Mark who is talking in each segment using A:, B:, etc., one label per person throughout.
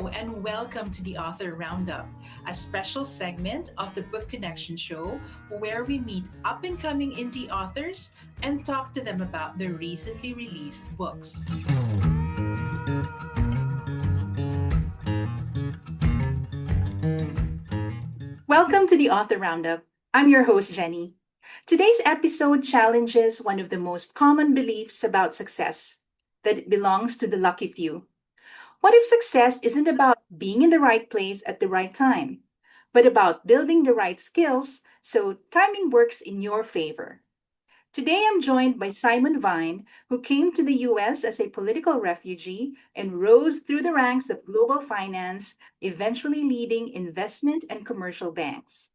A: and welcome to the Author Roundup, a special segment of the Book Connection Show where we meet up and coming indie authors and talk to them about their recently released books. Welcome to the Author Roundup. I'm your host, Jenny. Today's episode challenges one of the most common beliefs about success that it belongs to the lucky few. What if success isn't about being in the right place at the right time, but about building the right skills so timing works in your favor? Today I'm joined by Simon Vine, who came to the US as a political refugee and rose through the ranks of global finance, eventually leading investment and commercial banks.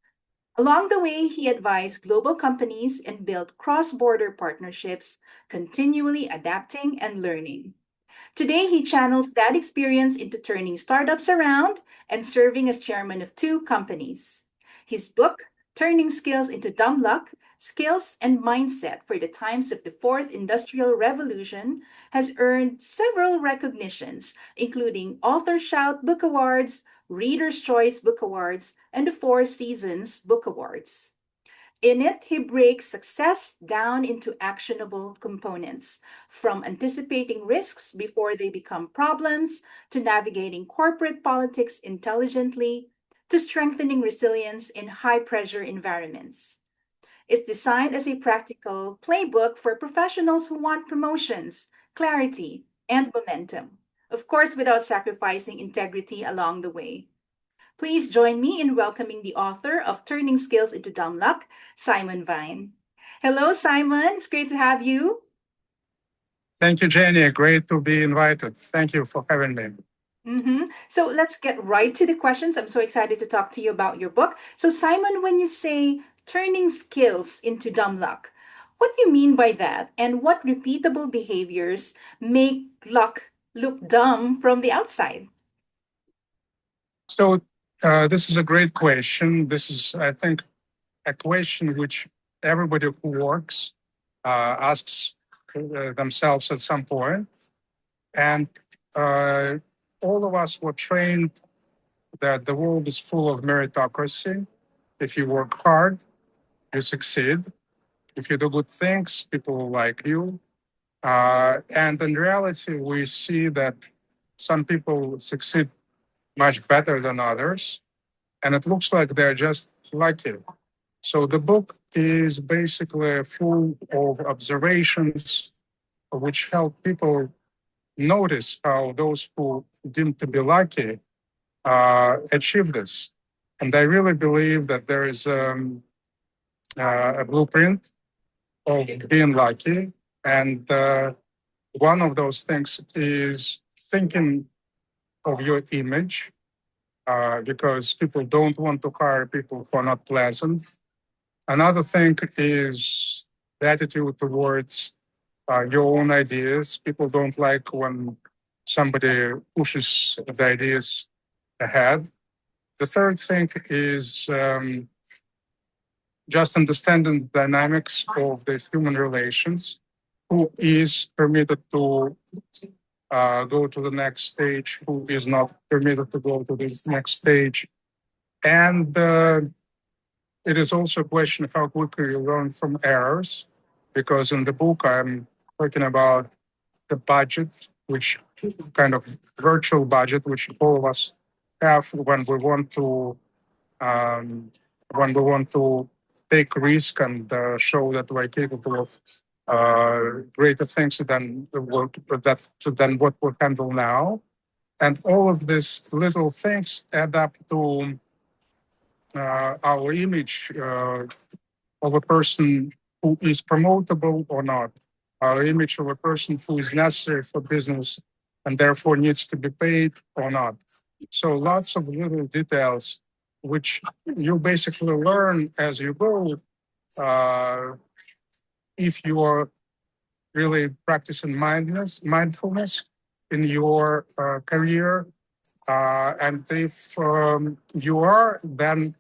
A: Along the way, he advised global companies and built cross border partnerships, continually adapting and learning. Today, he channels that experience into turning startups around and serving as chairman of two companies. His book, Turning Skills into Dumb Luck: Skills and Mindset for the Times of the Fourth Industrial Revolution, has earned several recognitions, including Author Shout Book Awards, Reader's Choice Book Awards, and the Four Seasons Book Awards. In it, he breaks success down into actionable components, from anticipating risks before they become problems, to navigating corporate politics intelligently, to strengthening resilience in high pressure environments. It's designed as a practical playbook for professionals who want promotions, clarity, and momentum. Of course, without sacrificing integrity along the way. Please join me in welcoming the author of Turning Skills into Dumb Luck, Simon Vine. Hello, Simon. It's great to have you.
B: Thank you, Jenny. Great to be invited. Thank you for having me.
A: So let's get right to the questions. I'm so excited to talk to you about your book. So, Simon, when you say turning skills into dumb luck, what do you mean by that? And what repeatable behaviors make luck look dumb from the outside?
B: So, this is a great question. This is, I think, a question which everybody who works asks themselves at some point. And uh, all of us were trained that the world is full of meritocracy. If you work hard, you succeed. If you do good things, people will like you. And in reality, we see that some people succeed much better than others, and it looks like they're just lucky. So the book is basically full of observations which help people notice how those who deemed to be lucky achieve this. And I really believe that there is a blueprint of being lucky. And one of those things is thinking of your image, because people don't want to hire people who are not pleasant. Another thing is the attitude towards your own ideas. People don't like when somebody pushes the ideas ahead. The third thing is just understanding the dynamics of the human relations. Who is permitted to go to the next stage, who is not permitted to go to this next stage. And it is also a question of how quickly you learn from errors, because in the book I'm talking about the budget, which kind of virtual budget, which all of us have um, when we want to take risk and show that we're capable of greater things than what we handle now. And all of these little things add up to our image of a person who is promotable or not, our image of a person who is necessary for business and therefore needs to be paid or not. So lots of little details which you basically learn as you go, uh, if you are really practicing mindfulness in your career. And if you are, then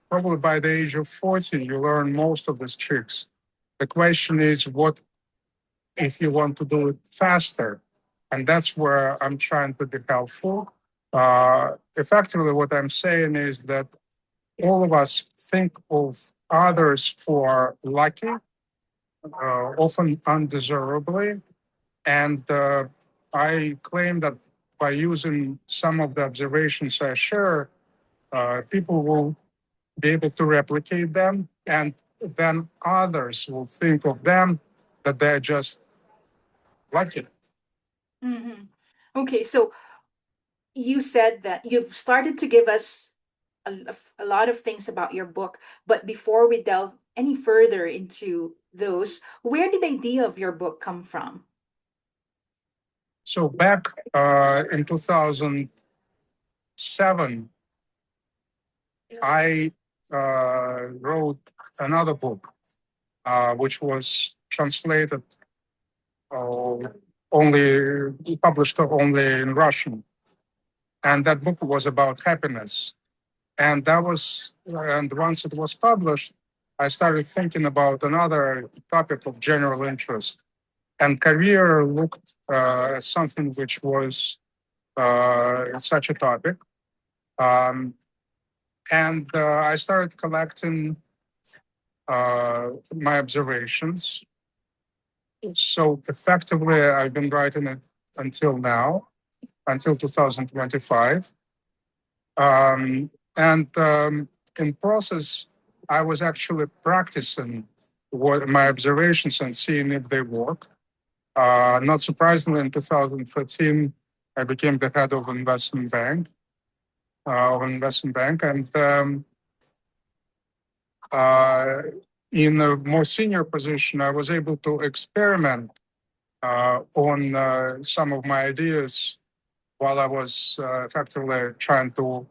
B: probably by the age of 40, you learn most of these tricks. The question is, what if you want to do it faster? And that's where I'm trying to be helpful. Effectively, what I'm saying is that all of us think of others for lucky, often undeservedly. And I claim that by using some of the observations I share, people will be able to replicate them. And then others will think of them that they're just lucky.
A: Mm-hmm. Okay, so you said that you've started to give us a lot of things about your book, but before we delve any further into those, where did the idea of your book come from?
B: So back in 2007, I wrote another book, which was translated uh, only, published only in Russian. And that book was about happiness. And once it was published, I started thinking about another topic of general interest. And career looked as something which was such a topic. Um, and I started collecting my observations. So effectively, I've been writing it until now, until 2025. And in process, I was actually practicing what my observations and seeing if they worked. Not surprisingly, in 2013, I became the head of investment bank, and uh, in a more senior position, I was able to experiment on some of my ideas while I was effectively trying to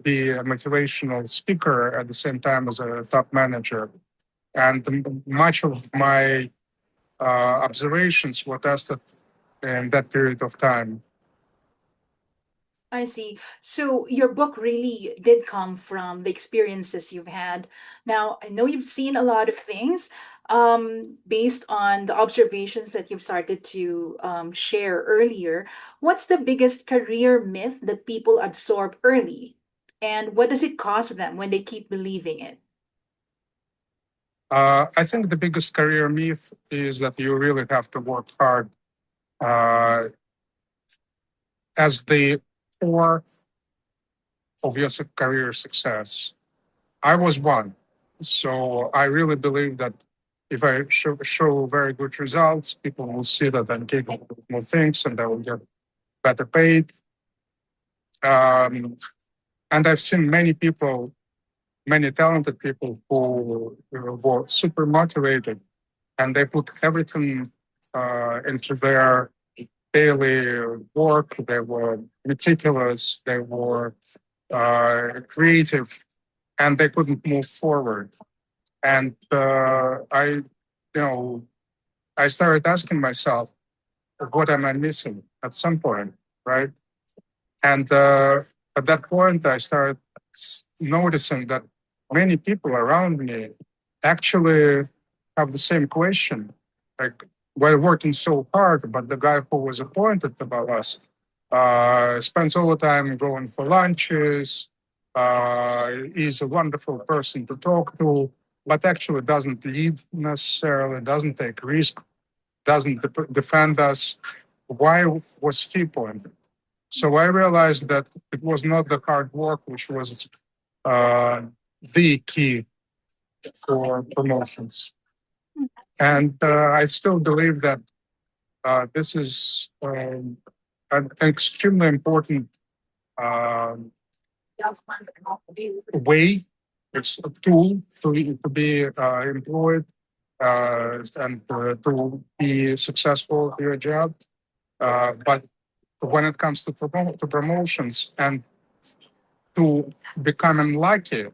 B: be a motivational speaker at the same time as a top manager. And much of my observations were tested in that period of time.
A: I see. So your book really did come from the experiences you've had. Now, I know you've seen a lot of things based on the observations that you've started to share earlier. What's the biggest career myth that people absorb early? And what does it cost them when they keep believing it?
B: I think the biggest career myth is that you really have to work hard uh, as the core of your career success. I was one. So I really believe that if I show very good results, people will see that I'm capable of more things and I will get better paid. Um, and I've seen many people, many talented people who were super motivated and they put everything into their daily work. They were meticulous, they were creative, and they couldn't move forward. And I started asking myself, what am I missing at some point, right? And at that point, I started noticing that many people around me actually have the same question. Like, we're working so hard, but the guy who was appointed above us spends all the time going for lunches, is a wonderful person to talk to, but actually doesn't lead necessarily, doesn't take risk, doesn't defend us. Why was he appointed? So I realized that it was not the hard work which was uh, the key for promotions. And I still believe that this is an extremely important um, way, it's a tool to be employed and to be successful at your job. But when it comes to, to promotions and to becoming lucky,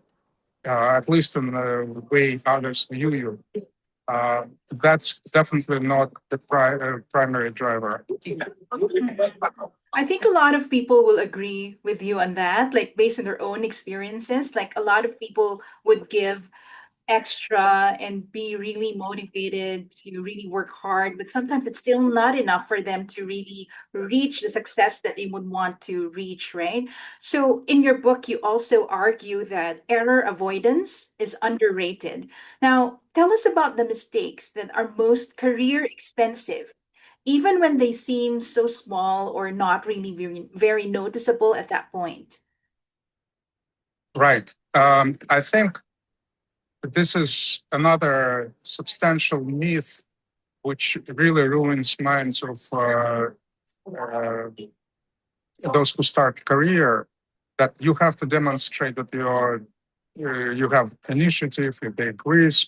B: at least in the way others view you, uh, that's definitely not the primary driver.
A: Mhm. I think a lot of people will agree with you on that, like based on their own experiences. Like a lot of people would give extra and be really motivated to really work hard, but sometimes it's still not enough for them to really reach the success that they would want to reach, right? So, in your book, you also argue that error avoidance is underrated. Now, tell us about the mistakes that are most career expensive, even when they seem so small or not really very noticeable at that point.
B: Right. I think this is another substantial myth which really ruins minds of uh, those who start career, that you have to demonstrate that you have initiative, you take risk,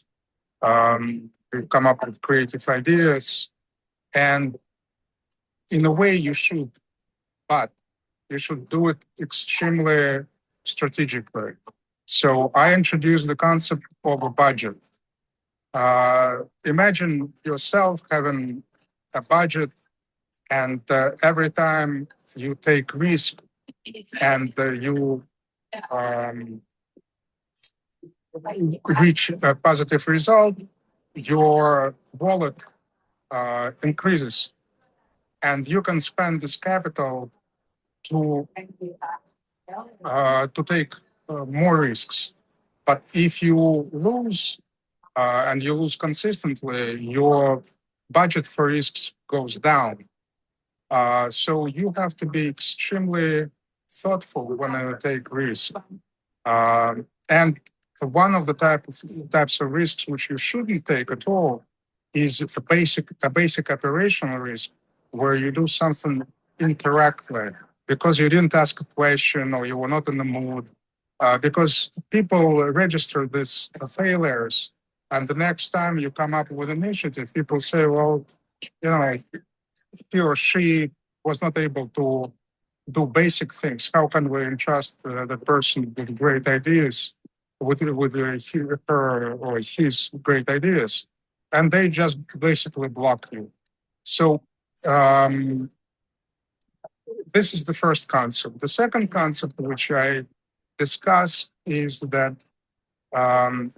B: you come up with creative ideas, and in a way you should, but you should do it extremely strategically. So I introduced the concept of a budget. Imagine yourself having a budget, and every time you take risk and you um, reach a positive result, your wallet increases, and you can spend this capital to take more risks. But if you lose and you lose consistently, your budget for risks goes down. So you have to be extremely thoughtful when you take risks. And one of the types of risks which you shouldn't take at all is a basic operational risk, where you do something incorrectly because you didn't ask a question or you were not in the mood. Because people register these failures, and the next time you come up with an initiative, people say, "Well, he or she was not able to do basic things. How can we entrust the person with great ideas, with her or his great ideas?" And they just basically block you. So um, this is the first concept. The second concept which I discuss is that um,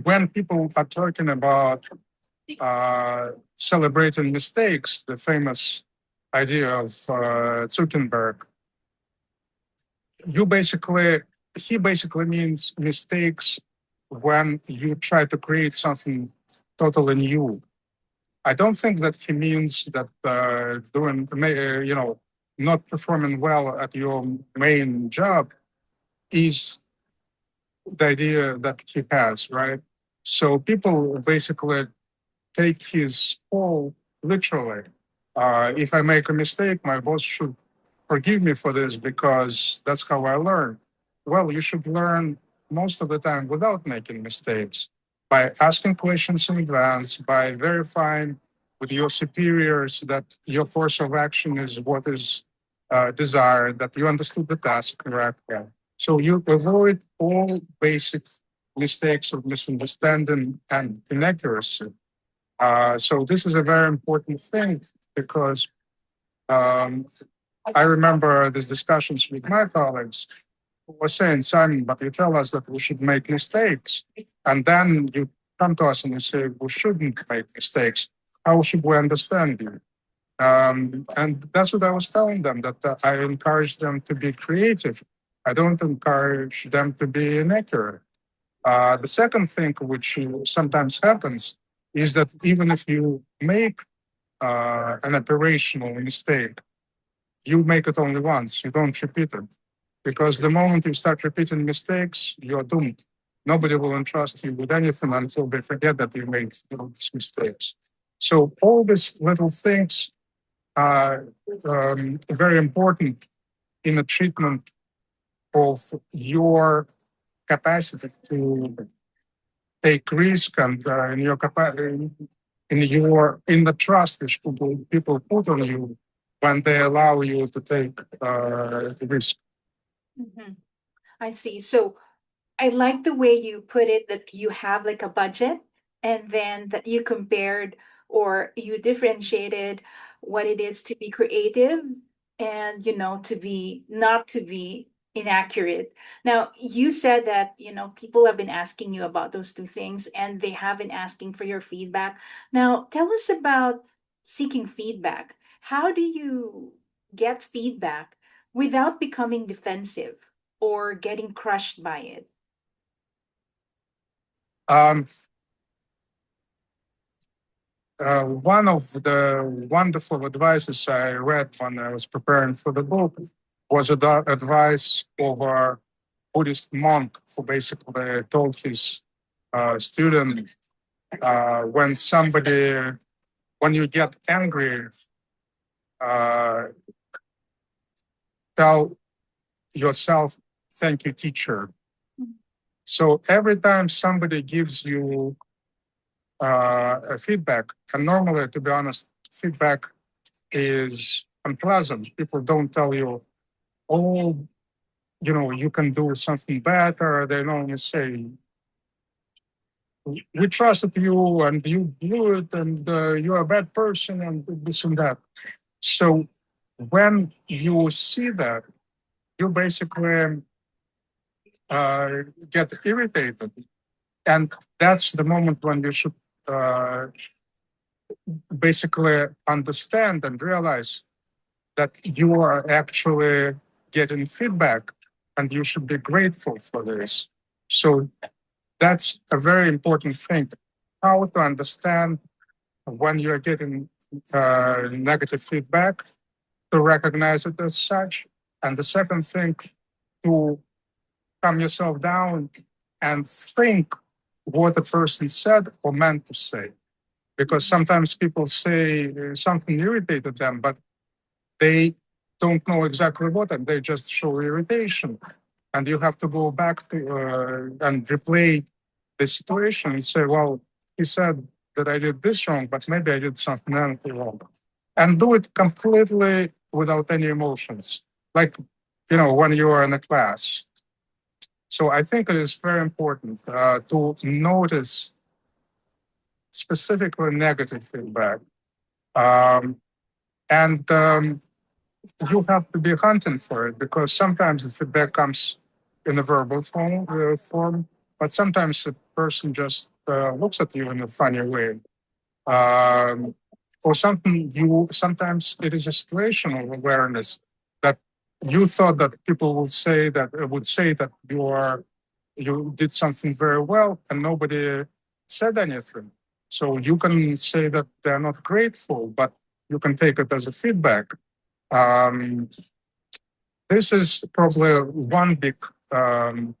B: when people are talking about celebrating mistakes, the famous idea of Zuckerberg, you basically he basically means mistakes when you try to create something totally new. I don't think that he means that not performing well at your main job is the idea that he has, right? So people basically take his call literally. If I make a mistake, my boss should forgive me for this because that's how I learn. Well, you should learn most of the time without making mistakes, by asking questions in advance, by verifying with your superiors that your course of action is what is desired, that you understood the task correctly. So you avoid all basic mistakes of misunderstanding and inaccuracy. So this is a very important thing because um, I remember these discussions with my colleagues who were saying, "Simon, but you tell us that we should make mistakes. And then you come to us and you say we shouldn't make mistakes. How should we understand you?" And that's what I was telling them, that I encourage them to be creative. I don't encourage them to be inaccurate. The second thing which sometimes happens is that even if you make an operational mistake, you make it only once, you don't repeat it. Because the moment you start repeating mistakes, you're doomed. Nobody will entrust you with anything until they forget that you made these mistakes. So all these little things are very important in the treatment of your capacity to take risk, and in your capacity, in the trust which people put on you when they allow you to take risk.
A: Mhm. I see. So I like the way you put it, that you have like a budget and then that you compared or you differentiated what it is to be creative and, to be not to be. inaccurate. Now, you said that, people have been asking you about those two things and they have been asking for your feedback. Now, tell us about seeking feedback. How do you get feedback without becoming defensive or getting crushed by it?
B: Um, one of the wonderful advices I read when I was preparing for the book was advice of a Buddhist monk who basically told his student, when when you get angry, uh, tell yourself, thank you, teacher. So every time somebody gives you a feedback, and normally, to be honest, feedback is unpleasant. People don't tell you, oh, you can do something better. They only say, we trusted you and you blew it and you're a bad person and this and that. So when you see that, you basically uh, get irritated. And that's the moment when you should uh, basically understand and realize that you are actually getting feedback and you should be grateful for this. So that's a very important thing. How to understand when you're getting negative feedback, to recognize it as such. And the second thing, to calm yourself down and think what the person said or meant to say. Because sometimes people say something irritated them, but they don't know exactly what, and they just show irritation. And you have to go back to and replay the situation and say, well, he said that I did this wrong, but maybe I did something else wrong. And do it completely without any emotions, like, when you are in a class. So I think it is very important to notice specifically negative feedback. Um, and you have to be hunting for it because sometimes the feedback comes in a verbal form, but sometimes the person just looks at you in a funny way. Um, or sometimes it is a situational awareness that you thought that people would say that you did something very well and nobody said anything. So you can say that they're not grateful, but you can take it as a feedback. Um, this is probably one big um,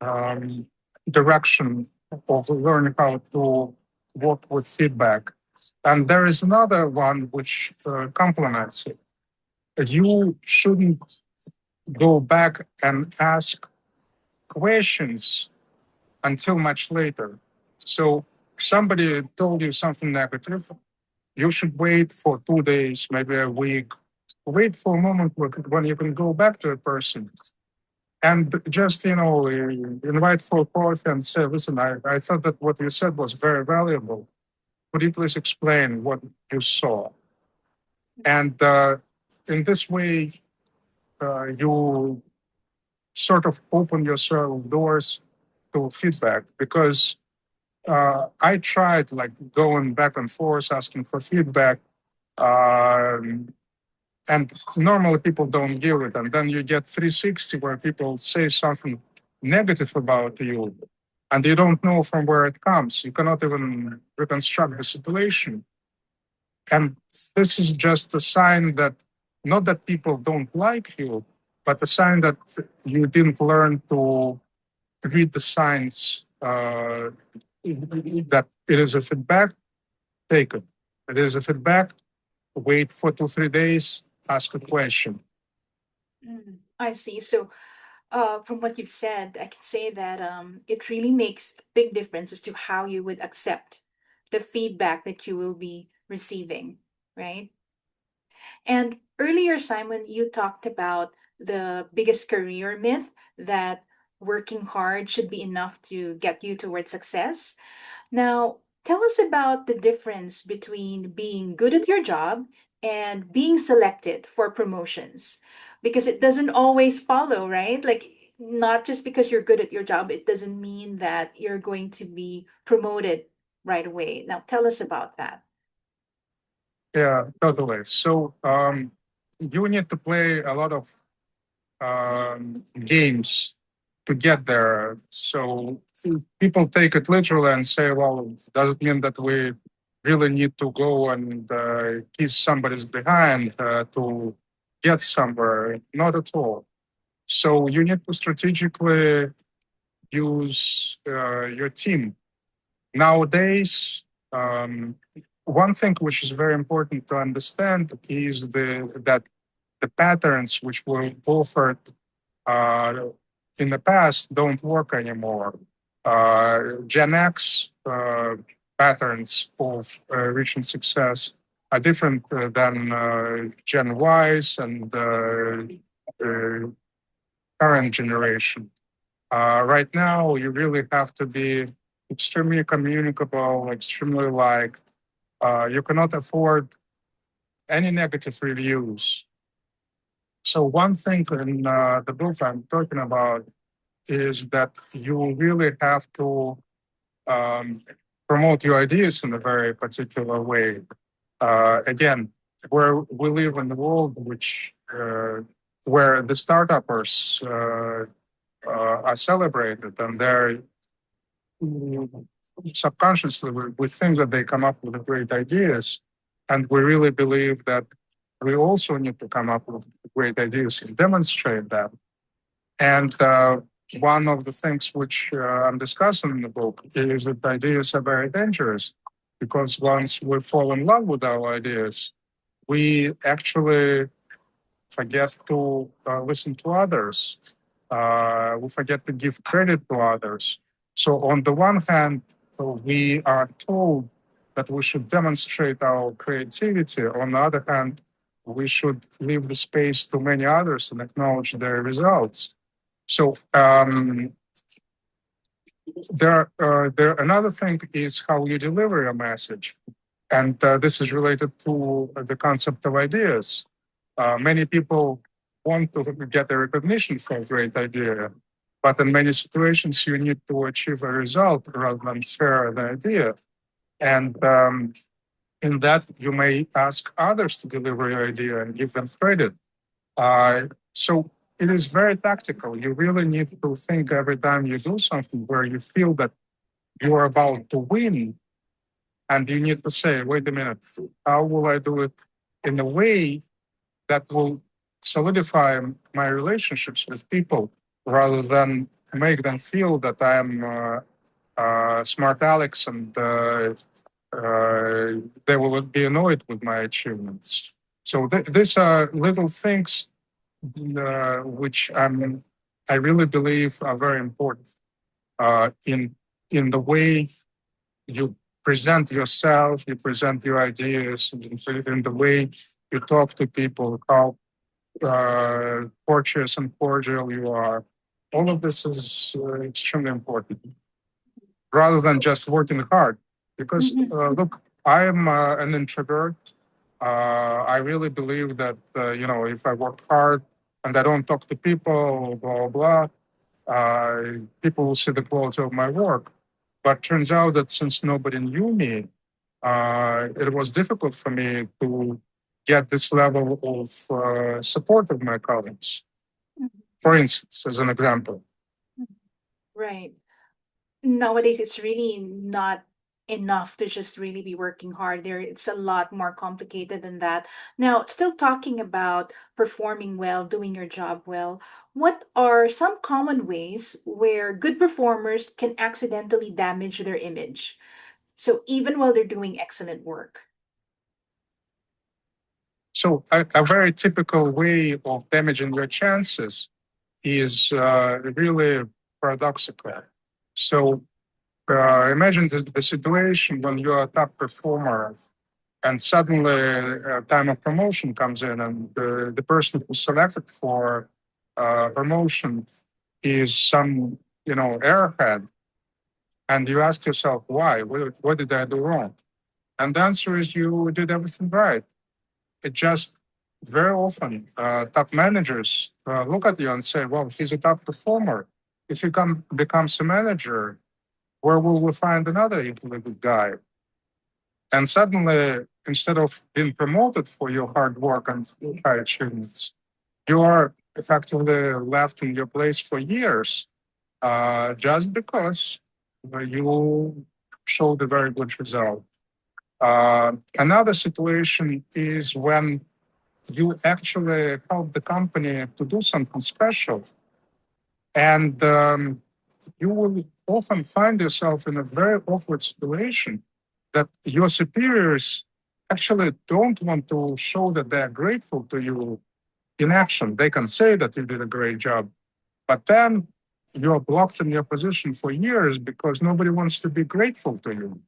B: um, direction of learning how to work with feedback. And there is another one which complements it. You shouldn't go back and ask questions until much later. So somebody told you something negative, you should wait for 2 days, maybe a week. Wait for a moment when you can go back to a person and just, invite for coffee and say, listen, I thought that what you said was very valuable. Could you please explain what you saw? And in this way, you sort of open yourself doors to feedback because I tried like going back and forth asking for feedback. Um, and normally people don't give it. And then you get 360 where people say something negative about you and you don't know from where it comes. You cannot even reconstruct the situation. And this is just a sign that not that people don't like you, but a sign that you didn't learn to read the signs that it is a feedback, take it. It is a feedback, wait for 2, 3 days, ask a question.
A: I see. So, from what you've said, I can say that it really makes a big difference as to how you would accept the feedback that you will be receiving, right? And earlier, Simon, you talked about the biggest career myth that working hard should be enough to get you towards success. Now, Tell us about the difference between being good at your job and being selected for promotions, because it doesn't always follow, right? Like, not just because you're good at your job, it doesn't mean that you're going to be promoted right away. Now, tell us about that.
B: Yeah, totally. So you need to play a lot of games to get there. So people take it literally and say, well, does it mean that we really need to go and kiss somebody's behind to get somewhere? Not at all. So you need to strategically use your team. Nowadays, um, one thing which is very important to understand is that the patterns which were offered uh, in the past don't work anymore. Gen X patterns of reaching success are different than Gen Ys and uh, current generation. Right now, you really have to be extremely communicable, extremely liked. You cannot afford any negative reviews. So one thing in the book I'm talking about is that you really have to um, promote your ideas in a very particular way. Again, where we live in the world which where the startuppers are celebrated and they're subconsciously we think that they come up with great ideas, and we really believe that we also need to come up with great ideas and demonstrate that. And one of the things which I'm discussing in the book is that ideas are very dangerous because once we fall in love with our ideas, we actually forget to listen to others. We forget to give credit to others. So, on the one hand, we are told that we should demonstrate our creativity. On the other hand, we should leave the space to many others and acknowledge their results. So, another thing is how you deliver a message. And this is related to the concept of ideas. Many people want to get the recognition for a great idea, but in many situations, you need to achieve a result rather than share the idea. And in that, you may ask others to deliver your idea and give them credit. So it is very tactical. You really need to think every time you do something where you feel that you are about to win, and you need to say, wait a minute, how will I do it in a way that will solidify my relationships with people rather than make them feel that I am smart Alex and they will be annoyed with my achievements. So these are little things which I really believe are very important in the way you present yourself, you present your ideas, in the way you talk to people, how courteous and cordial you are. All of this is extremely important, rather than just working hard. Because
A: Mhm.
B: look, I am an introvert. I really believe that if I work hard and I don't talk to people, blah blah, people will see the quality of my work. But turns out that since nobody knew me, it was difficult for me to get this level of support of my colleagues. For instance, as an example.
A: Right. Nowadays, it's really not enough to just really be working hard. There, it's a lot more complicated than that. Now, still talking about performing well, doing your job well, what are some common ways where good performers can accidentally damage their image? So even while they're doing excellent work.
B: So, a very typical way of damaging your chances is really paradoxical. So, imagine the situation when you're a top performer and suddenly a time of promotion comes in, and the person who's selected for promotion is some airhead. And you ask yourself, why? What did I do wrong? And the answer is you did everything right. It just very often top managers look at you and say, well, he's a top performer. If he becomes a manager, where will we find another equally good guy? And suddenly, instead of being promoted for your hard work and high achievements, you are effectively left in your place for years just because you showed a very good result. Another situation is when you actually help the company to do something special, and you will often find yourself in a very awkward situation that your superiors actually don't want to show that they're grateful to you in action. They can say that you did a great job, but then you're blocked in your position for years because nobody wants to be grateful to you.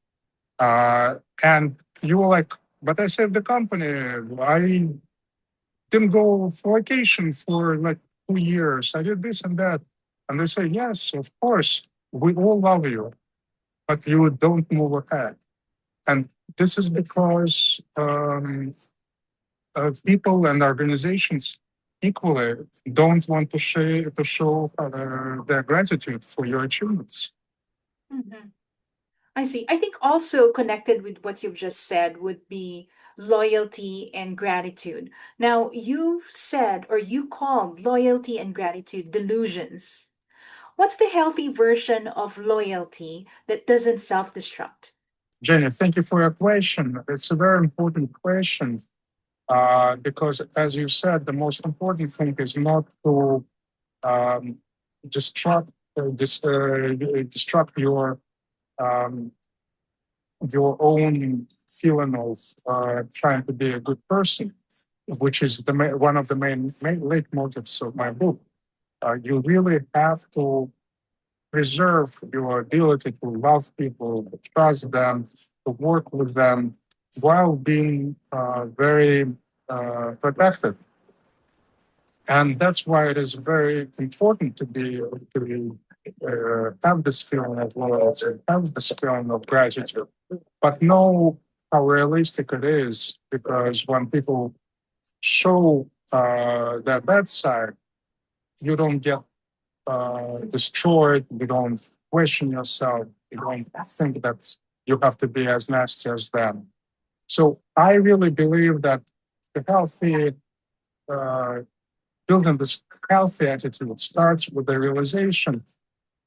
B: And you were like, but I saved the company. I didn't go for vacation for like 2 years. I did this and that. And they say, yes, of course, we all love you, but you don't move ahead. And this is because people and organizations equally don't want to show their gratitude for your achievements.
A: Mhm. I see. I think also connected with what you've just said would be loyalty and gratitude. Now, you said or you called loyalty and gratitude delusions. What's the healthy version of loyalty that doesn't self destruct?
B: Jenny, thank you for your question. It's a very important question because, as you said, the most important thing is not to um, destruct, destruct um, your own feeling of trying to be a good person, which is one of the main leitmotifs of my book. You really have to preserve your ability to love people, to trust them, to work with them, while being very protected. And that's why it is very important to have this feeling of loyalty, have this feeling of gratitude, but know how realistic it is. Because when people show their bad side, you don't get destroyed. You don't question yourself. You don't think that you have to be as nasty as them. So I really believe that the healthy uh, building this healthy attitude starts with the realization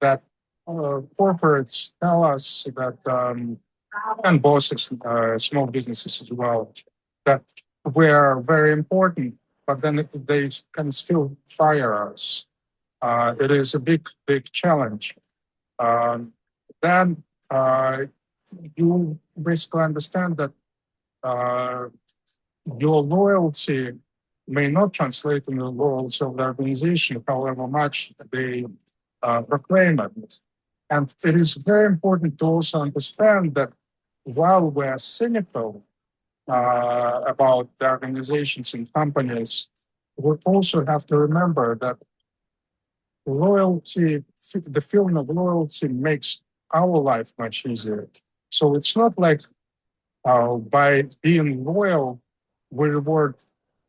B: that corporates tell us that, and bosses, small businesses as well, that we're very important, but then they can still fire us. It is a big challenge. Um, then uh, you basically understand that uh, your loyalty may not translate in the loyalty of the organization, however much they proclaim it. And it is very important to also understand that while we're cynical about the organizations and companies, we also have to remember that loyalty, the feeling of loyalty makes our life much easier. So it's not like by being loyal, we reward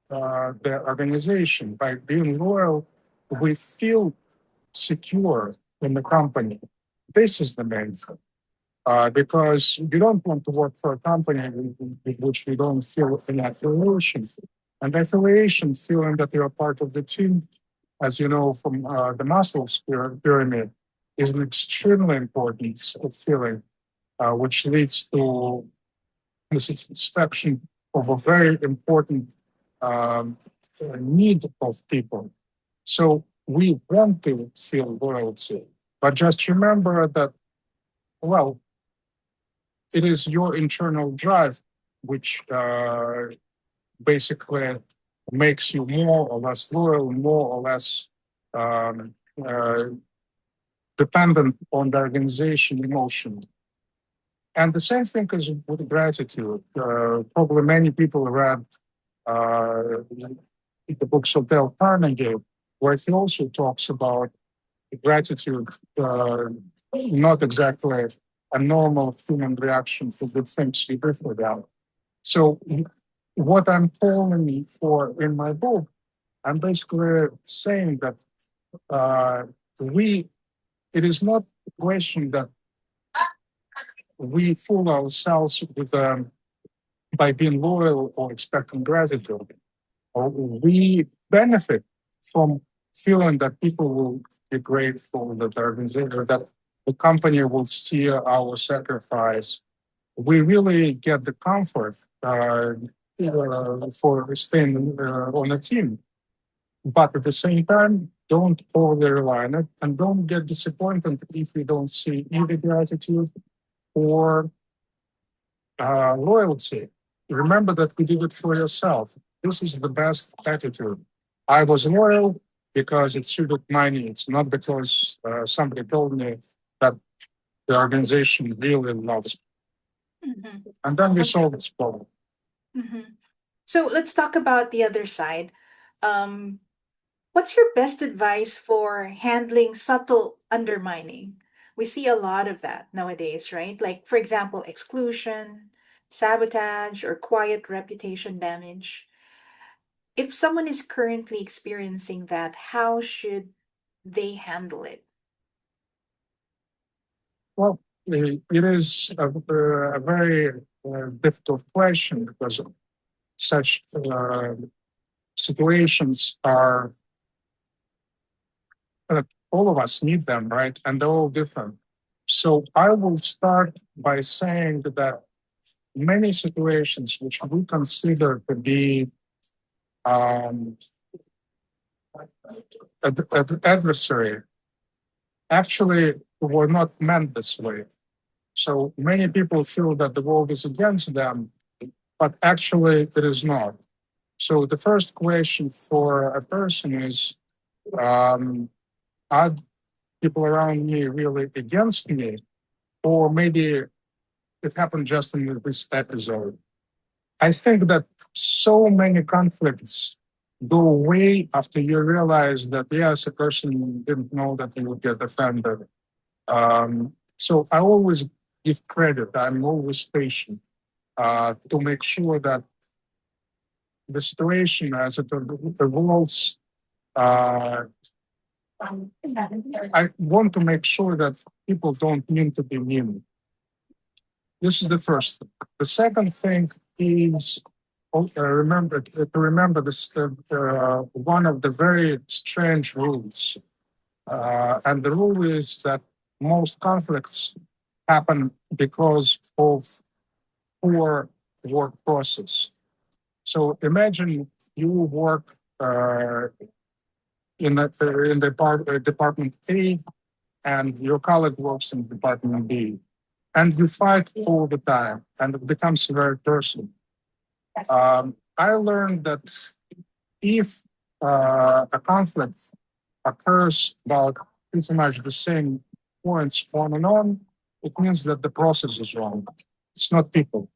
B: the organization. By being loyal, we feel secure in the company. This is the main thing. Because you don't want to work for a company with which you don't feel any affiliation. And affiliation, feeling that you're part of the team, as you know from the Maslow's pyramid, is an extremely important feeling, which leads to the satisfaction of a very important um, need of people. So we want to feel loyalty, but just remember that, well, it is your internal drive which basically makes you more or less loyal, more or less um, uh, dependent on the organization emotion. And the same thing is with gratitude. Probably many people read the books of Dale Carnegie, where he also talks about gratitude, not exactly a normal human reaction to good things we do for them. So what I'm calling for in my book, I'm basically saying that uh, we, it is not a question that we fool ourselves with by being loyal or expecting gratitude. Or we benefit from feeling that people will be grateful, that the organization, that the company will see our sacrifice. We really get the comfort for staying on a team. But at the same time, don't overly rely on it and don't get disappointed if you don't see either gratitude or loyalty. Remember that we did it for yourself. This is the best attitude. I was loyal because it suited my needs, not because somebody told me that the organization really loves me.
A: Mhm.
B: And then we
A: That's
B: solve this problem.
A: mhm. So let's talk about the other side. Um, what's your best advice for handling subtle undermining? We see a lot of that nowadays, right? Like, for example, exclusion, sabotage, or quiet reputation damage. If someone is currently experiencing that, how should they handle it?
B: Well, it is a very difficult question because such situations are, all of us need them, right? And they're all different. So I will start by saying that many situations which we consider to be um, adversary actually were not meant this way. So many people feel that the world is against them, but actually it is not. So the first question for a person is, um, are people around me really against me? Or maybe it happened just in this episode. I think that so many conflicts go away after you realize that, yes, a person didn't know that he would get offended. So I always give credit. I'm always patient to make sure that the situation as it evolves, uh, I want to make sure that people don't mean to be mean. This is the first thing. The second thing is remember this one of the very strange rules, and the rule is that most conflicts happen because of poor work process. So imagine you work in the department A, and your colleague works in department B, and you fight all the time, and it becomes very personal. I learned that if a conflict occurs about pretty much the same points on and on, it means that the process is wrong. It's not people.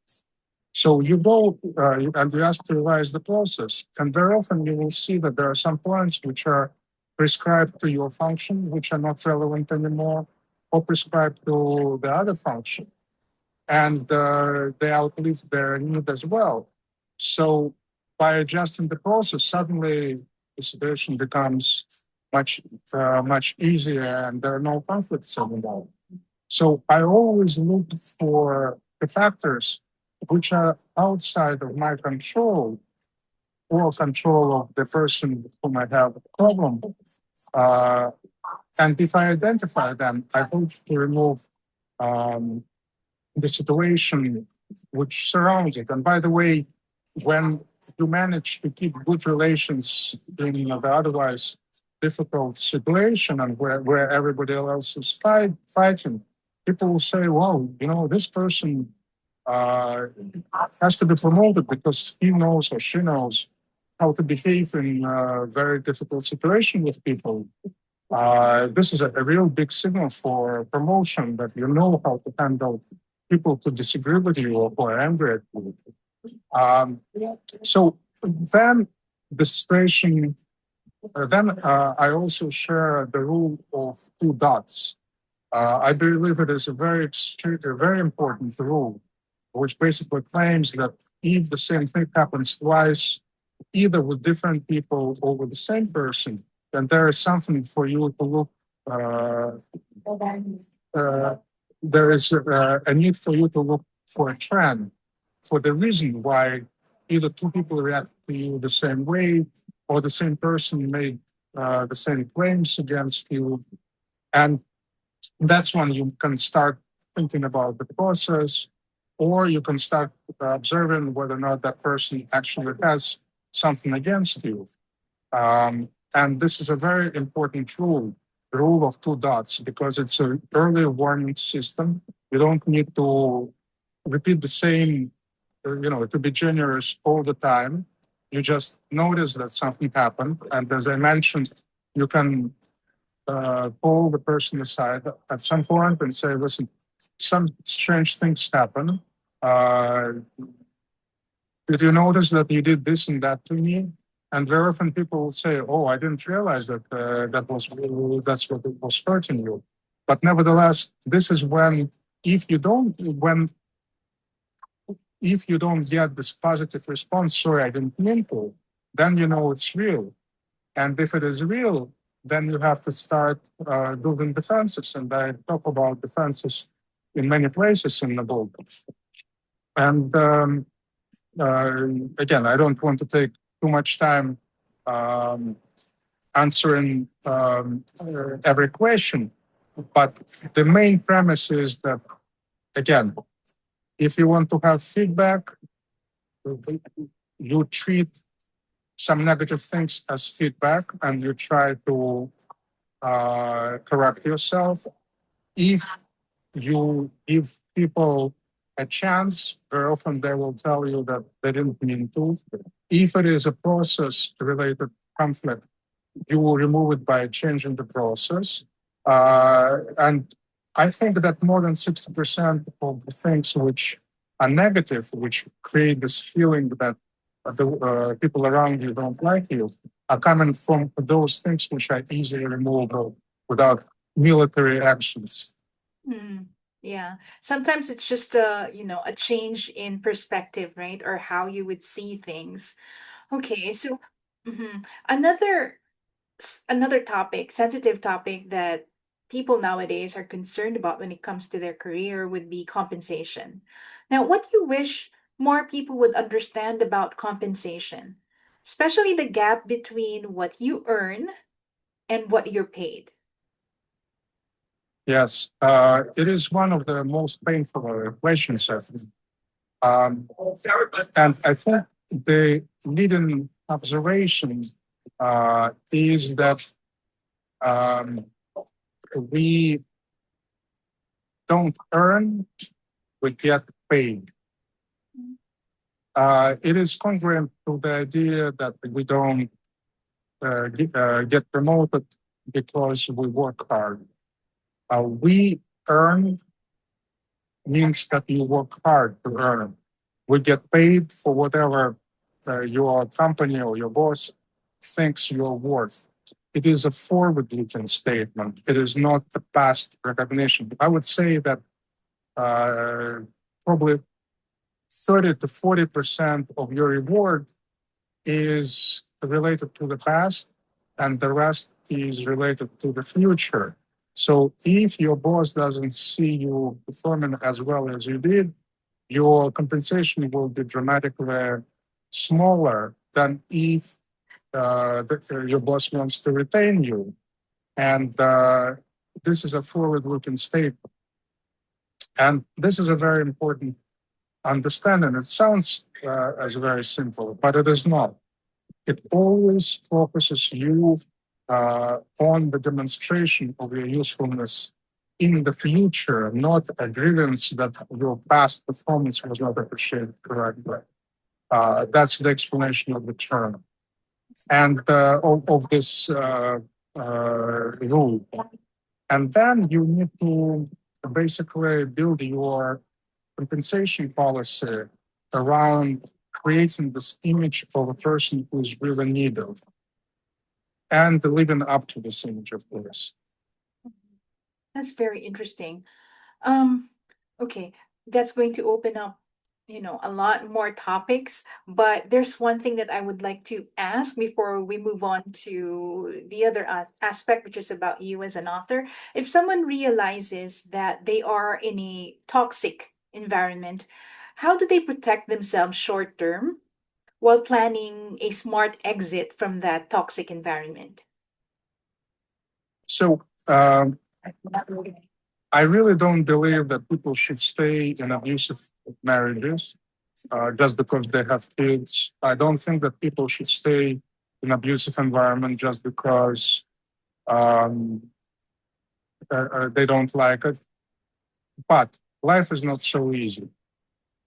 B: So you go and you ask to revise the process, and very often you will see that there are some points which are prescribed to your function, which are not relevant anymore, or prescribed to the other function, and they outlive their need as well. So by adjusting the process, suddenly the situation becomes much easier, and there are no conflicts anymore. So I always look for the factors which are outside of my control or control of the person who might have a problem. Uh, and if I identify them, I hope to remove um, the situation which surrounds it. And by the way, when you manage to keep good relations in the otherwise difficult situation and where everybody else is fighting, people will say, well, this person uh, has to be promoted because he knows or she knows how to behave in a very difficult situation with people. This is a real big signal for promotion that you know how to handle people who disagree with you or who are angry at you. Um, so then the situation Then I also share the rule of two dots. I believe it is a very important rule, which basically claims that if the same thing happens twice, either with different people or with the same person, then there is something for you to look. Uh, uh, there is a need for you to look for a trend, for the reason why either two people react to you the same way, or the same person made the same claims against you, and that's when you can start thinking about the process, or you can start observing whether or not that person actually has something against you. And this is a very important rule, the rule of two dots, because it's an early warning system. You don't need to repeat the same, to be generous all the time. You just notice that something happened. And as I mentioned, you can pull the person aside at some point and say, listen, some strange things happen. Uh, did you notice that you did this and that to me? And very often people will say, oh, I didn't realize that that's what was hurting you. But nevertheless, this is when, if you don't, when, if you don't get this positive response, sorry, I didn't mean to, then you know it's real. And if it is real, then you have to start building defenses. And I talk about defenses in many places in the book. And again, I don't want to take too much time um, answering every question, but the main premise is that, again, if you want to have feedback, you treat some negative things as feedback and you try to correct yourself. If you give people a chance, very often they will tell you that they didn't mean to. If it is a process related conflict, you will remove it by changing the process. And I think that more than 60% of the things which are negative, which create this feeling that the people around you don't like you, are coming from those things which are easily removable without military actions.
A: Mm, yeah. Sometimes it's just a change in perspective, right? Or how you would see things. Okay, so another another topic, sensitive topic that people nowadays are concerned about when it comes to their career would be compensation. Now, what do you wish more people would understand about compensation, especially the gap between what you earn and what you're paid?
B: Yes, it is one of the most painful questions, I think. Um, and I think the leading observation is that um, we don't earn, we get paid. It is congruent to the idea that we don't get promoted because we work hard. We earn means that you work hard to earn. We get paid for whatever your company or your boss thinks you're worth. It is a forward-looking statement. It is not the past recognition. I would say that uh, probably 30 to 40% of your reward is related to the past, and the rest is related to the future. So if your boss doesn't see you performing as well as you did, your compensation will be dramatically smaller than if your boss wants to retain you. And this is a forward-looking statement. And this is a very important understanding. It sounds as very simple, but it is not. It always focuses you on the demonstration of your usefulness in the future, not a grievance that your past performance was not appreciated correctly. That's the explanation of the term and of this rule. And then you need to basically build your compensation policy around creating this image of a person who is really needed. and living up to this image, of course.
A: That's very interesting. Um, okay, that's going to open up, a lot more topics, but there's one thing that I would like to ask before we move on to the other aspect, which is about you as an author. If someone realizes that they are in a toxic environment, how do they protect themselves short term while planning a smart exit from that toxic environment?
B: So I really don't believe that people should stay in abusive marriages just because they have kids. I don't think that people should stay in abusive environment just because um, they don't like it. But life is not so easy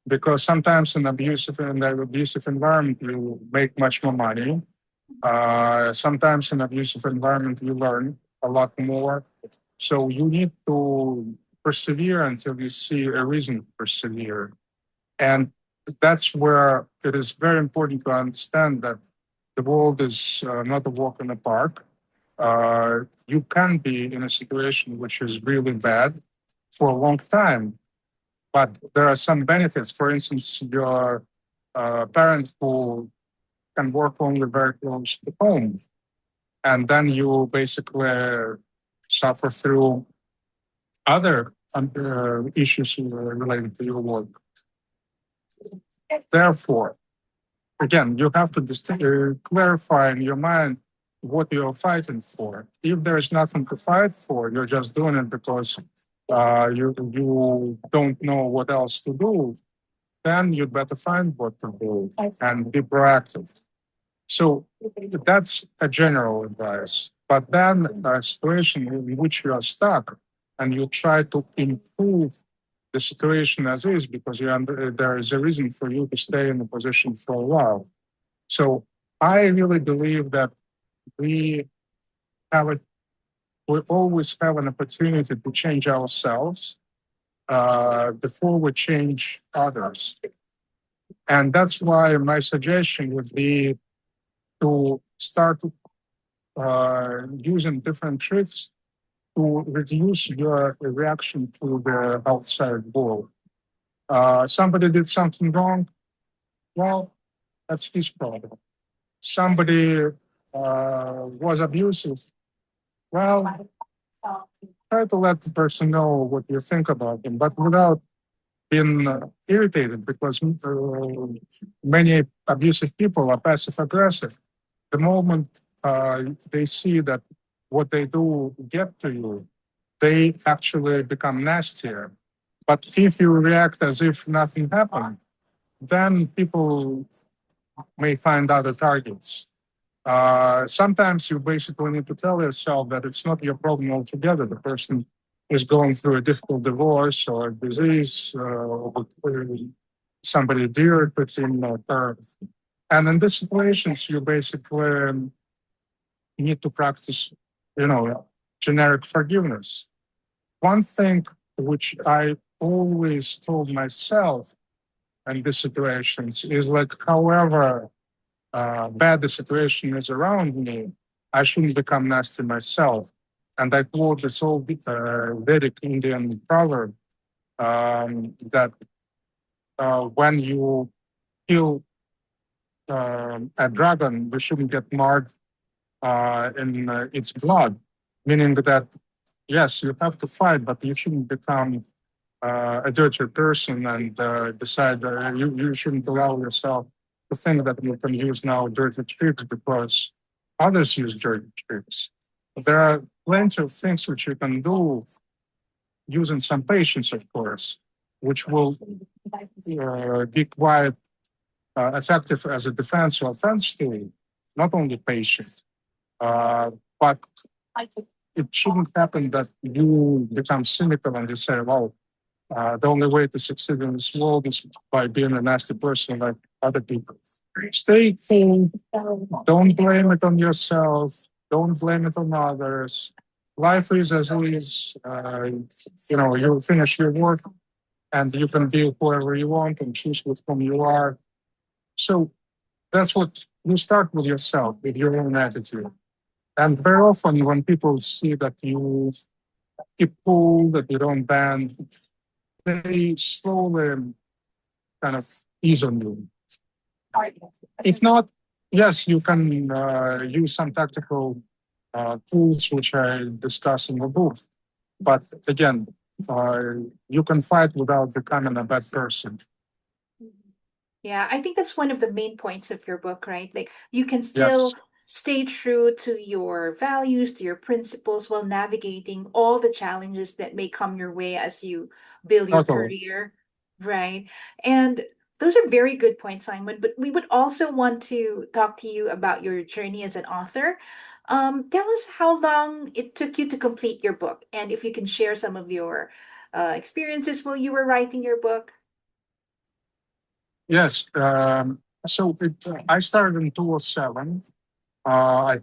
B: because sometimes in the abusive environment you make much more money. Sometimes in abusive environment you learn a lot more. So you need to persevere until you see a reason to persevere. And that's where it is very important to understand that the world is not a walk in the park. You can be in a situation which is really bad for a long time, but there are some benefits. For instance, your parent who can work only very close to home, and then you basically suffer through other issues related to your work. Therefore, again, you have to clarify in your mind what you're fighting for. If there's nothing to fight for, you're just doing it because you don't know what else to do, then you'd better find what to do and be proactive. So that's a general advice. But then a situation in which you are stuck and you try to improve the situation as is because there is a reason for you to stay in the position for a while. So I really believe that we have a, we always have an opportunity to change ourselves before we change others. And that's why my suggestion would be to start using different tricks to reduce your reaction to the outside world. Somebody did something wrong, well, that's his problem. Somebody was abusive, well, try to let the person know what you think about them, but without being irritated because many abusive people are passive aggressive. The moment they see that what they do get to you, they actually become nastier. But if you react as if nothing happened, then people may find other targets. Sometimes you basically need to tell yourself that it's not your problem altogether. The person is going through a difficult divorce or a disease, or somebody dear to him or her. And in these situations, you basically need to practice, generic forgiveness. One thing which I always told myself in these situations is like, however bad the situation is around me, I shouldn't become nasty myself. And I quote this old Vedic Indian proverb that when you kill a dragon, you shouldn't get marred in its blood, meaning that, yes, you have to fight, but you shouldn't become a dirty person and decide you shouldn't allow yourself to think that you can use now dirty tricks because others use dirty tricks. There are plenty of things which you can do using some patience, of course, which will be quite effective as a defense or offense tool, not only patient, but it shouldn't happen that you become cynical and you say, well, the only way to succeed in this world is by being a nasty person like other people. Stay cool. Don't blame it on yourself. Don't blame it on others. Life is as it is. You finish your work and you can be whoever you want and choose with whom you are. So that's what you start with yourself, with your own attitude. And very often, when people see that you keep cool, that you don't bend, they slowly kind of ease on you. If not, yes, you can use some tactical tools which I discuss in the book. But again, uh, you can fight without becoming a bad person.
A: Yeah, I think that's one of the main points of your book, right? Like you can
B: Yes,
A: still stay true to your values, to your principles while navigating all the challenges that may come your way as you build your
B: totally.
A: career, right? And those are very good points, Simon. But we would also want to talk to you about your journey as an author. Tell us how long it took you to complete your book, and if you can share some of your experiences while you were writing your book.
B: Yes. I started in 2007. I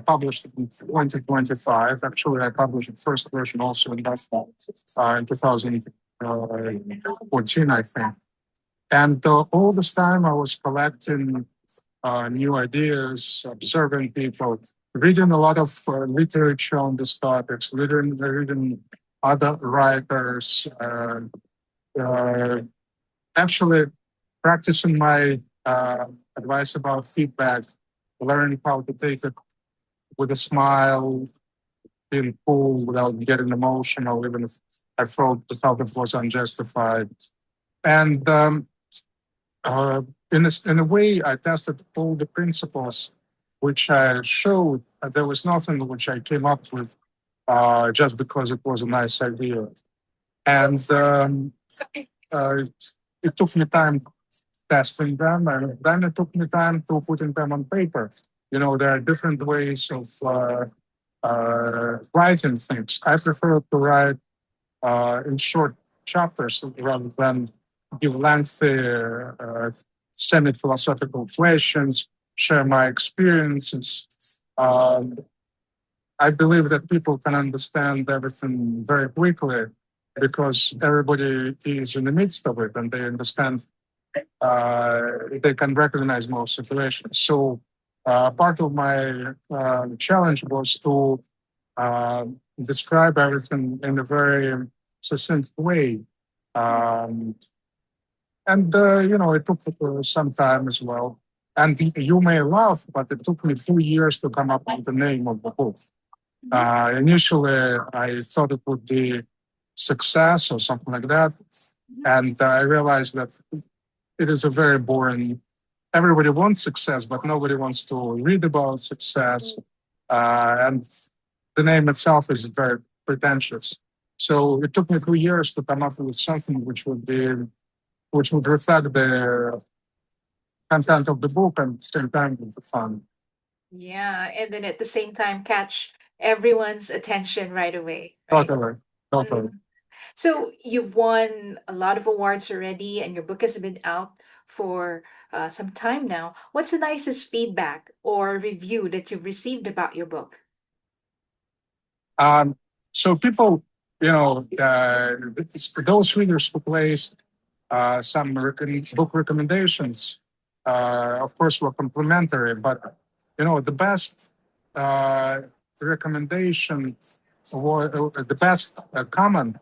B: published it in 2025. Actually, I published the first version also in that in 2014, I think. And all this time I was collecting new ideas, observing people, reading a lot of literature on these topics, reading other writers, uh, actually practicing my advice about feedback, learning how to take it with a smile, being cool without getting emotional, even if I felt it was unjustified. And uh, in a way, I tested all the principles which I showed. There was nothing which I came up with just because it was a nice idea. And uh, it took me time testing them, and then it took me time to putting them on paper. There are different ways of writing things. I prefer to write in short chapters rather than give lengthy semi-philosophical questions, share my experiences. Um, I believe that people can understand everything very quickly because everybody is in the midst of it and they understand, they can recognize most situations. So part of my challenge was to uh, describe everything in a very succinct way. Um, and it took some time as well. And you may laugh, but it took me 2 years to come up with the name of the book. Initially, I thought it would be success or something like that. And I realized that it is a very boring. Everybody wants success, but nobody wants to read about success. And the name itself is very pretentious. So it took me 2 years to come up with something which would reflect the content of the book and still time with the fun.
A: Yeah, and then at the same time catch everyone's attention right away, right?
B: Totally, totally.
A: Mhm. So you've won a lot of awards already, and your book has been out for some time now. What's the nicest feedback or review that you've received about your book?
B: So people, for those readers who placed some book recommendations, of course, were complimentary. But the best uh, recommendation or the best comment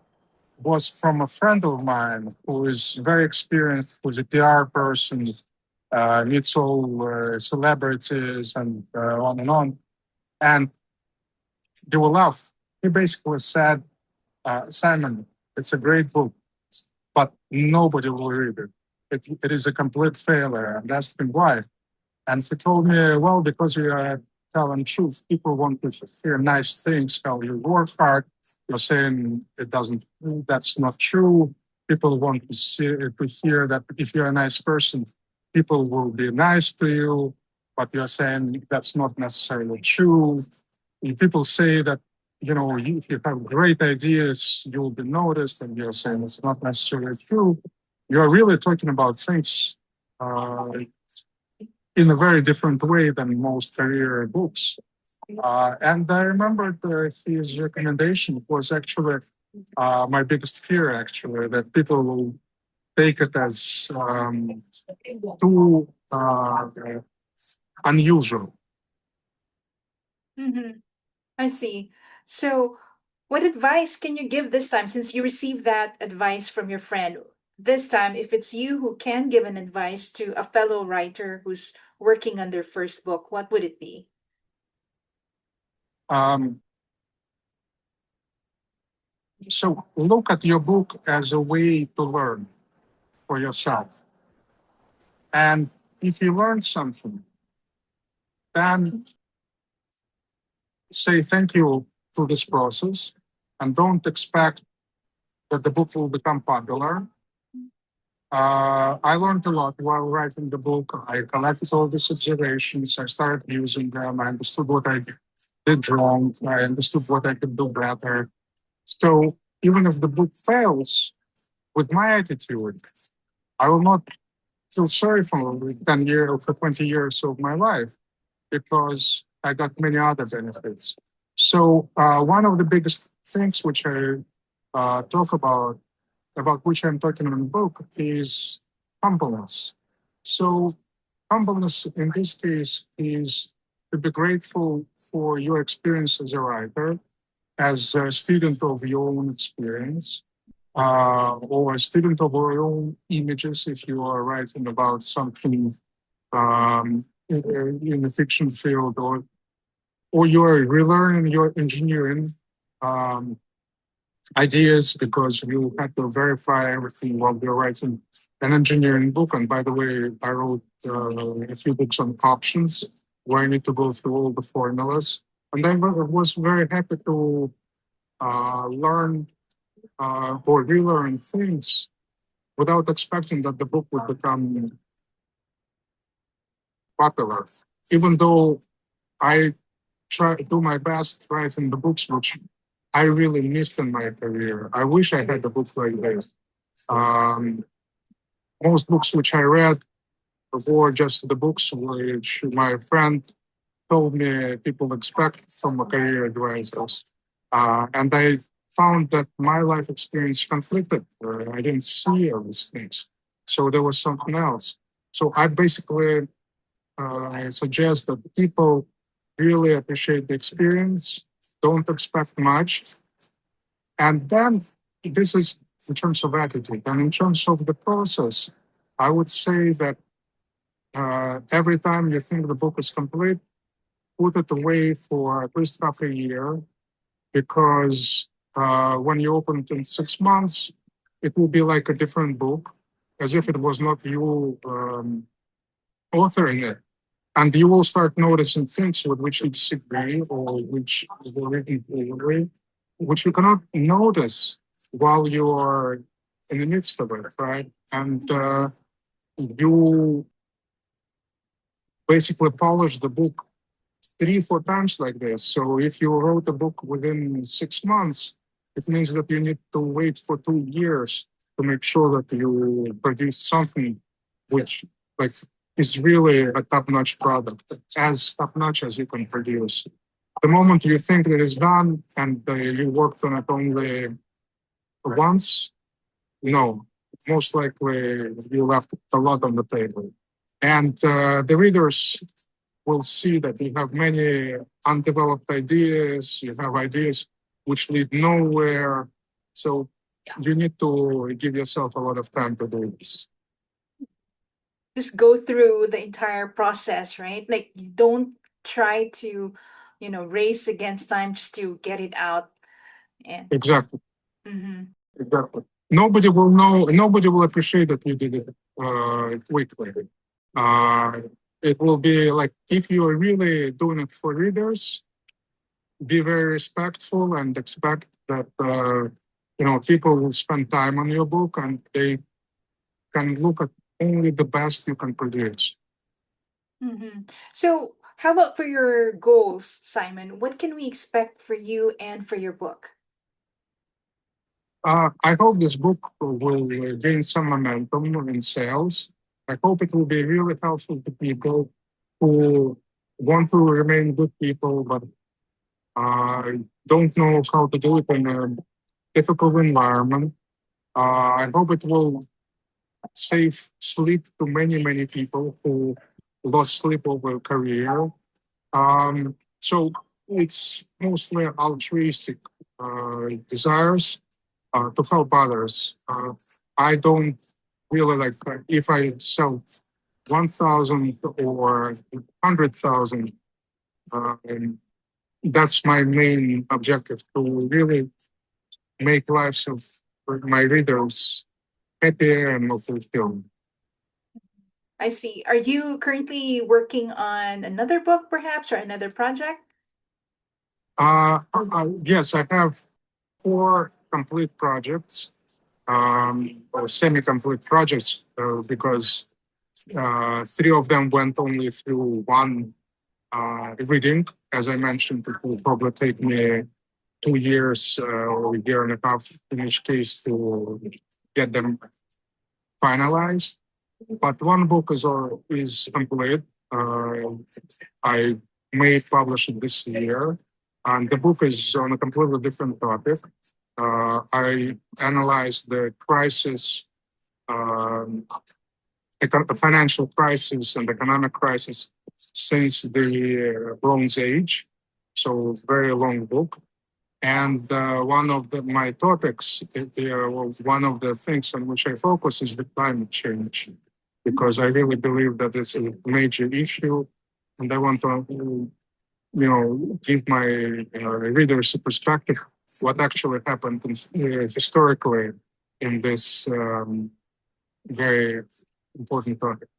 B: was from a friend of mine who is very experienced, who's a PR person, meets all celebrities and on and on. And they will laugh. He basically said, Simon, it's a great book, but nobody will read it. It is a complete failure. And that's the why. And he told me, well, because you are telling truth, people want to hear nice things, how you work hard. You're saying that's not true. People want to hear that if you're a nice person, people will be nice to you. But you're saying that's not necessarily true. If people say that, if you have great ideas, you'll be noticed, and you're saying it's not necessarily true. You're really talking about things uh, in a very different way than most career books. And I remembered his recommendation was actually my biggest fear, actually, that people will take it as too unusual.
A: Mm-hmm. I see. So, what advice can you give this time since you received that advice from your friend? This time, if it's you who can give an advice to a fellow writer who's working on their first book, what would it be?
B: Um, so look at your book as a way to learn for yourself. And if you learn something, then say thank you to this process and don't expect that the book will become popular. I learned a lot while writing the book. I collected all these observations. I started using them. I understood what I did wrong. I understood what I could do better. So even if the book fails, with my attitude, I will not feel sorry for 10 years or for 20 years of my life because I got many other benefits. So one of the biggest things which I talk about which I'm talking in the book, is humbleness. So humbleness in this case is to be grateful for your experience as a writer, as a student of your own experience, or a student of your own images if you are writing about something in the fiction field, or you're relearning your engineering um, ideas because you had to verify everything while you're writing an engineering book. And by the way, I wrote a few books on options where I need to go through all the formulas. And I was very happy to learn or relearn things without expecting that the book would become popular. Even though I try to do my best writing the books which I really missed in my career. I wish I had a book like this. Um, Most books which I read were just the books which my friend told me people expect from a career advisors. And I found that my life experience conflicted. I didn't see all these things. So there was something else. So I basically suggest that people really appreciate the experience, don't expect much. And then this is in terms of attitude. And in terms of the process, I would say that every time you think the book is complete, put it away for at least half a year because when you open it in 6 months, it will be like a different book, as if it was not you authoring it. And you will start noticing things with which you disagree or which you really agree, which you cannot notice while you are in the midst of it, right? And you basically polish the book 3, 4 times like this. So if you wrote a book within 6 months, it means that you need to wait for 2 years to make sure that you produce something which like is really a top-notch product, as top-notch as you can produce. The moment you think that it's done and you worked on it only once, no, most likely you left a lot on the table. And the readers will see that you have many undeveloped ideas, you have ideas which lead nowhere. So you need to give yourself a lot of time to do this.
A: Just go through the entire process, right? Like, you don't try to, race against time just to get it out. And
B: Exactly.
A: mhm.
B: Exactly. Nobody will know, nobody will appreciate that you did it quickly. Uh, it will be like if you are really doing it for readers, be very respectful and expect that people will spend time on your book and they can look at only the best you can produce.
A: So, how about for your goals, Simon? What can we expect for you and for your book?
B: I hope this book will gain some momentum in sales. I hope it will be really helpful to people who want to remain good people but don't know how to do it in a difficult environment. I hope it will save sleep to many, many people who lost sleep over a career. So it's mostly altruistic desires to help others. I don't really like if I sell 1,000 or 100,000. And that's my main objective to really make lives of my readers happier and more fulfilled.
A: I see. Are you currently working on another book, perhaps, or another project?
B: Yes, I have four complete projects or semi-complete projects because three of them went only through one reading. As I mentioned, it will probably take me 2 years or a year and a half in each case to get them finalized. But one book is complete. Uh, I may publish it this year, and the book is on a completely different topic. I analyzed the crisis, um, financial crisis and economic crisis since the Bronze Age, so very long book. And one of my topics, one of the things on which I focus is the climate change, because I really believe that it's a major issue, and I want to, give my readers a perspective what actually happened historically in this very important topic.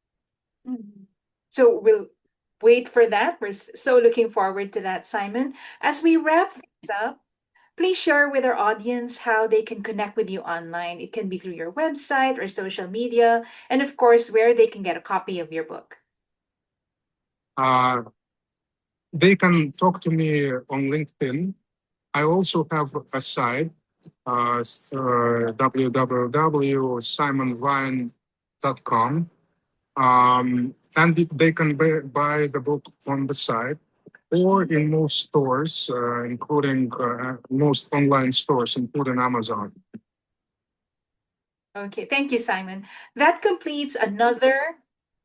A: Mhm. So we'll wait for that. We're so looking forward to that, Simon. As we wrap things up, please share with our audience how they can connect with you online. It can be through your website or social media, and of course, where they can get a copy of your book.
B: Uh, they can talk to me on LinkedIn. I also have a site, www.simonvine.com. And they can buy the book on the site or in most stores, including most online stores, including Amazon.
A: Okay, thank you, Simon. That completes another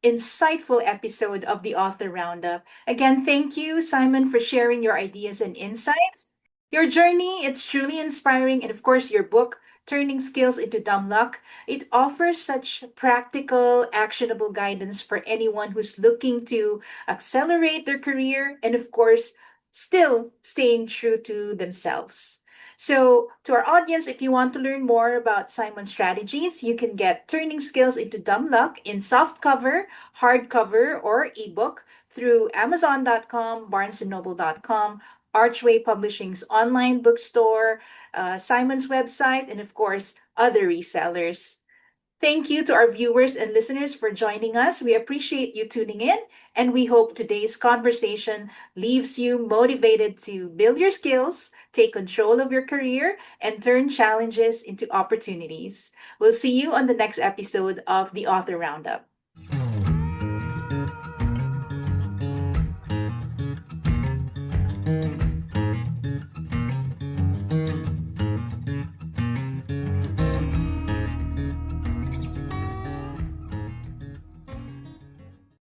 A: insightful episode of the Author Roundup. Again, thank you, Simon, for sharing your ideas and insights. Your journey, it's truly inspiring. And of course, your book, Turning Skills into Dumb Luck, it offers such practical, actionable guidance for anyone who's looking to accelerate their career and, of course, still staying true to themselves. So, to our audience, if you want to learn more about Simon's strategies, you can get Turning Skills into Dumb Luck in softcover, hardcover, or ebook through Amazon.com, BarnesandNoble.com, Archway Publishing's online bookstore, Simon's website, and of course, other resellers. Thank you to our viewers and listeners for joining us. We appreciate you tuning in, and we hope today's conversation leaves you motivated to build your skills, take control of your career, and turn challenges into opportunities. We'll see you on the next episode of the Author Roundup.